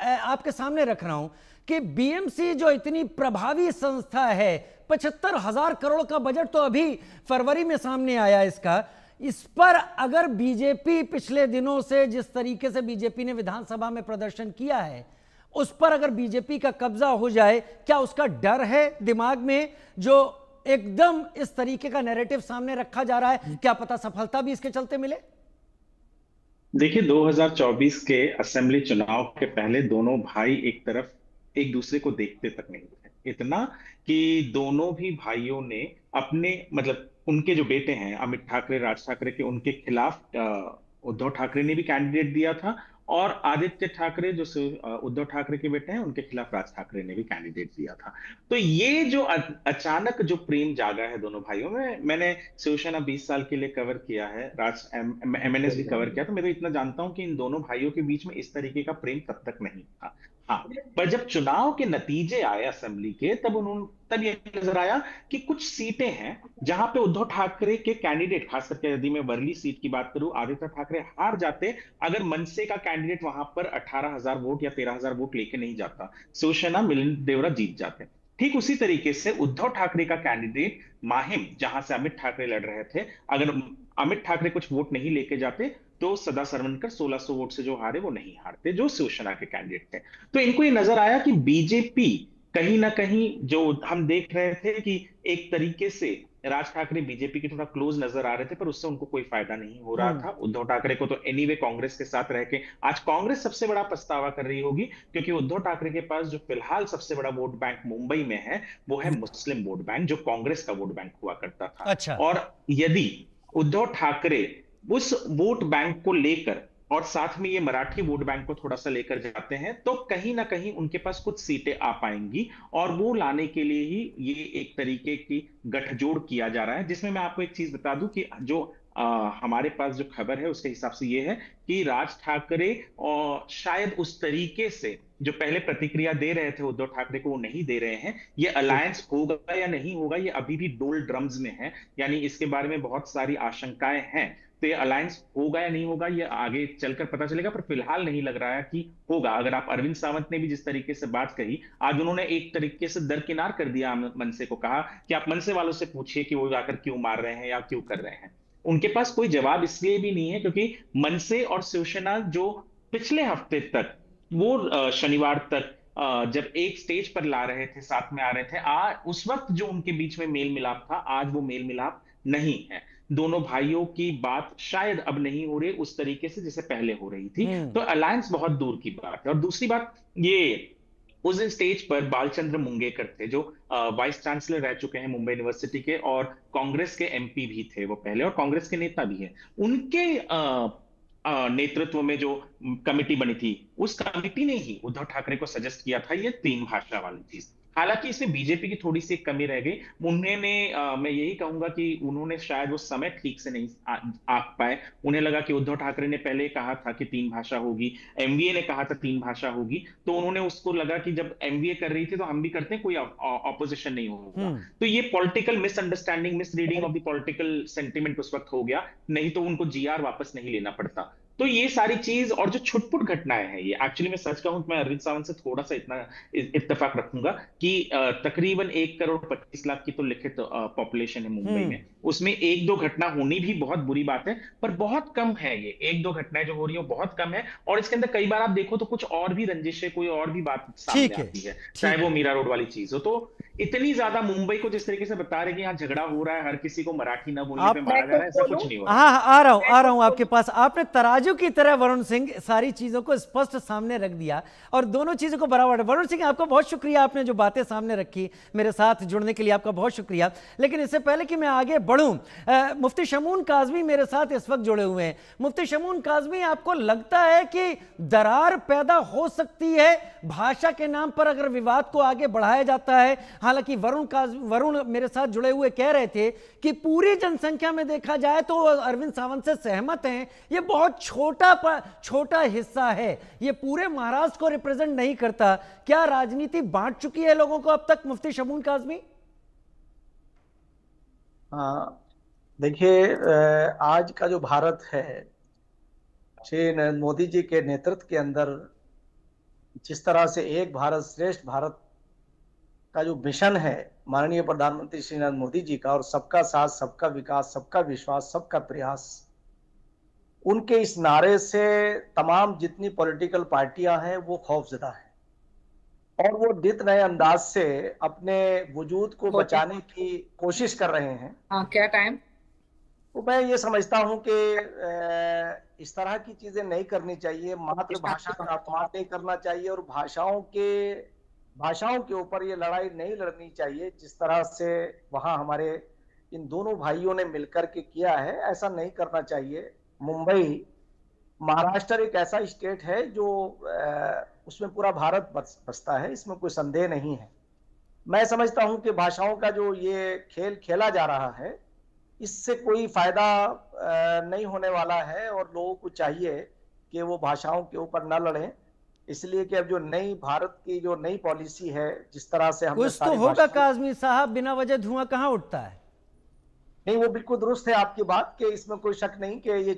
आपके सामने रख रहा हूं कि बीएमसी जो इतनी प्रभावी संस्था है, 75,000 करोड़ का बजट तो अभी फरवरी में सामने आया इसका, इस पर अगर बीजेपी पिछले दिनों से जिस तरीके से बीजेपी ने विधानसभा में प्रदर्शन किया है, उस पर अगर बीजेपी का कब्जा हो जाए, क्या उसका डर है दिमाग में जो एकदम इस तरीके का नैरेटिव सामने रखा जा रहा है, क्या पता सफलता भी इसके चलते मिले? देखिए, 2024 के असेंबली चुनाव के पहले दोनों भाई एक तरफ एक दूसरे को देखते तक नहीं थे। इतना कि दोनों भी भाइयों ने अपने मतलब उनके जो बेटे हैं अमित ठाकरे, राज ठाकरे के, उनके खिलाफ उद्धव ठाकरे ने भी कैंडिडेट दिया था, और आदित्य ठाकरे जो उद्धव ठाकरे के बेटे हैं उनके खिलाफ राज ठाकरे ने भी कैंडिडेट दिया था। तो ये जो अचानक जो प्रेम जागा है दोनों भाइयों में, मैंने शिवसेना 20 साल के लिए कवर किया है, राज एमएनएस भी कवर किया, तो मैं तो इतना जानता हूं कि इन दोनों भाइयों के बीच में इस तरीके का प्रेम तब तक नहीं था। हाँ, पर जब चुनाव के नतीजे आए असेंबली के, तब ये नजर आया कि कुछ सीटें हैं जहां पे उद्धव ठाकरे के कैंडिडेट, खास करके यदि मैं वर्ली सीट की बात करूं, आदित्य ठाकरे हार जाते अगर मनसे का कैंडिडेट वहां पर 18,000 वोट या 13,000 वोट लेके नहीं जाता, शिवसेना मिलिंद देवरा जीत जाते। ठीक उसी तरीके से उद्धव ठाकरे का कैंडिडेट माहिम, जहां से अमित ठाकरे लड़ रहे थे, अगर अमित ठाकरे कुछ वोट नहीं लेके जाते तो सदा सरवनकर 1600 वोट से जो हारे वो नहीं हारते, जो शिवसेना के कैंडिडेट थे। तो इनको ये नजर आया कि बीजेपी कहीं ना कहीं, जो हम देख रहे थे कि एक तरीके से राज ठाकरे बीजेपी के थोड़ा क्लोज नजर आ रहे थे, पर उससे उनको कोई फायदा नहीं हो रहा था। उद्धव ठाकरे को तो एनीवे कांग्रेस के साथ रह के आज कांग्रेस सबसे बड़ा पछतावा कर रही होगी, क्योंकि उद्धव ठाकरे के पास जो फिलहाल सबसे बड़ा वोट बैंक मुंबई में है वो है मुस्लिम वोट बैंक, जो कांग्रेस का वोट बैंक हुआ करता था। अच्छा। और यदि उद्धव ठाकरे उस वोट बैंक को लेकर और साथ में ये मराठी वोट बैंक को थोड़ा सा लेकर जाते हैं, तो कहीं ना कहीं उनके पास कुछ सीटें आ पाएंगी, और वो लाने के लिए ही ये एक तरीके की गठजोड़ किया जा रहा है। जिसमें मैं आपको एक चीज बता दूं कि जो हमारे पास जो खबर है उसके हिसाब से ये है कि राज ठाकरे और शायद उस तरीके से जो पहले प्रतिक्रिया दे रहे थे उद्धव ठाकरे को, वो नहीं दे रहे हैं। ये अलायंस होगा या नहीं होगा, ये अभी भी डोल ड्रम्स में है, यानी इसके बारे में बहुत सारी आशंकाएं हैं। तो ये अलायंस होगा या नहीं होगा ये आगे चलकर पता चलेगा, पर फिलहाल नहीं लग रहा है कि होगा। अगर आप अरविंद सावंत ने भी जिस तरीके से बात कही, आज उन्होंने एक तरीके से दरकिनार कर दिया मनसे को, कहा कि आप मनसे वालों से पूछिए कि वो जाकर क्यों मार रहे हैं या क्यों कर रहे हैं। उनके पास कोई जवाब इसलिए भी नहीं है क्योंकि मनसे और शिवसेना जो पिछले हफ्ते तक, वो शनिवार तक जब एक स्टेज पर ला रहे थे, साथ में आ रहे थे, आज उस वक्त जो उनके बीच में मेल मिलाप था, आज वो मेल मिलाप नहीं है। दोनों भाइयों की बात शायद अब नहीं हो रही उस तरीके से जैसे पहले हो रही थी। तो अलायंस बहुत दूर की बात है। और दूसरी बात, ये उस दिन स्टेज पर बालचंद्र मुंगेकर थे, जो वाइस चांसलर रह चुके हैं मुंबई यूनिवर्सिटी के, और कांग्रेस के एमपी भी थे वो पहले, और कांग्रेस के नेता भी हैं। उनके नेतृत्व में जो कमिटी बनी थी, उस कमिटी ने ही उद्धव ठाकरे को सजेस्ट किया था ये 3 भाषा वाली चीज। हालांकि इसमें बीजेपी की थोड़ी सी एक कमी रह गई। उन्होंने मैं यही कहूंगा कि उन्होंने शायद वो समय ठीक से नहीं आंक पाए। उन्हें लगा कि उद्धव ठाकरे ने पहले कहा था कि 3 भाषा होगी, एमवीए ने कहा था 3 भाषा होगी, तो उन्होंने उसको लगा कि जब एमवीए कर रही थी तो हम भी करते हैं, कोई ऑपोजिशन नहीं होगा। तो ये political misunderstanding, misreading of the political sentiment उस वक्त हो गया, नहीं तो उनको जीआर वापस नहीं लेना पड़ता। तो ये सारी चीज और जो छुटपुट घटनाएं हैं, ये एक्चुअली मैं सच कहूं तो मैं अरविंद सावंत से थोड़ा सा इतना इत्तेफाक रखूंगा कि तकरीबन 1 करोड़ 25 लाख की तो लिखित पॉपुलेशन है मुंबई में, उसमें 1-2 घटना होनी भी बहुत बुरी बात है, पर बहुत कम है। ये 1-2 घटनाएं जो हो रही है बहुत कम है, और इसके अंदर कई बार आप देखो तो कुछ और भी रंजिशें, कोई और भी बात सामने ठीक है। आती है, चाहे ठीक वो है। मीरा रोड वाली चीज हो। तो इतनी ज्यादा मुंबई को जिस तरीके से बता रहे कि यहाँ झगड़ा हो रहा है, हर किसी को मराठी ना बोलने पे आप मारा जा रहा है, ऐसा कुछ नहीं हो रहा। हाँ हाँ, आ रहा हूं आपके पास। आपने तराजू की तरह वरुण सिंह सारी चीजों को स्पष्ट सामने रख दिया और दोनों चीजों को बराबर। वरुण सिंह, आपका बहुत शुक्रिया, आपने जो बातें सामने रखी, मेरे साथ जुड़ने के लिए आपका बहुत शुक्रिया। लेकिन इससे पहले कि मैं आगे बढ़ूं, मुफ्ती शमून काज़मी मेरे साथ इस वक्त जुड़े हुए हैं। मुफ्ती शमून काज़मी, आपको लगता है कि दरार पैदा हो सकती है भाषा के नाम पर अगर विवाद को आगे बढ़ाया जाता है? हालांकि वरुण मेरे साथ जुड़े हुए कह रहे थे कि पूरी जनसंख्या में देखा जाए तो अरविंद सावंत से सहमत हैं, ये बहुत छोटा हिस्सा है, ये पूरे महाराष्ट्र को रिप्रेजेंट नहीं करता। क्या राजनीति बांट चुकी है लोगों को अब तक, मुफ्ती शमून काज़मी? देखिए, आज का जो भारत है, श्री नरेंद्र मोदी जी के नेतृत्व के अंदर जिस तरह से एक भारत श्रेष्ठ भारत का जो मिशन है माननीय प्रधानमंत्री श्री नरेंद्र मोदी जी का, और सबका साथ, सबका विकास, सबका विश्वास, सबका प्रयास, उनके इस नारे से तमाम जितनी पॉलिटिकल पार्टियां हैं वो खौफजदा हैं, और वो नित नए अंदाज से अपने वजूद को बचाने की कोशिश कर रहे हैं। हाँ, क्या टाइम? तो मैं ये समझता हूं कि इस तरह की चीजें नहीं करनी चाहिए, मातृभाषा का अपमान नहीं करना चाहिए, और भाषाओं के ऊपर ये लड़ाई नहीं लड़नी चाहिए जिस तरह से वहां हमारे इन दोनों भाइयों ने मिलकर के किया है, ऐसा नहीं करना चाहिए। मुंबई, महाराष्ट्र एक ऐसा स्टेट है जो उसमें पूरा भारत बसता है, इसमें कोई संदेह नहीं है। मैं समझता हूं कि भाषाओं का जो ये खेल खेला जा रहा है, इससे कोई फायदा नहीं होने वाला है, और लोगों को चाहिए कि वो भाषाओं के ऊपर न लड़ें, इसलिए कि अब जो नई भारत की जो नई पॉलिसी है, जिस तरह से हमने कुछ तो होगा काज़मी साहब, बिना वजह धुआं कहाँ उठता है। नहीं, वो बिल्कुल दुरुस्त है आपकी बात कि इसमें कोई शक नहीं कि ये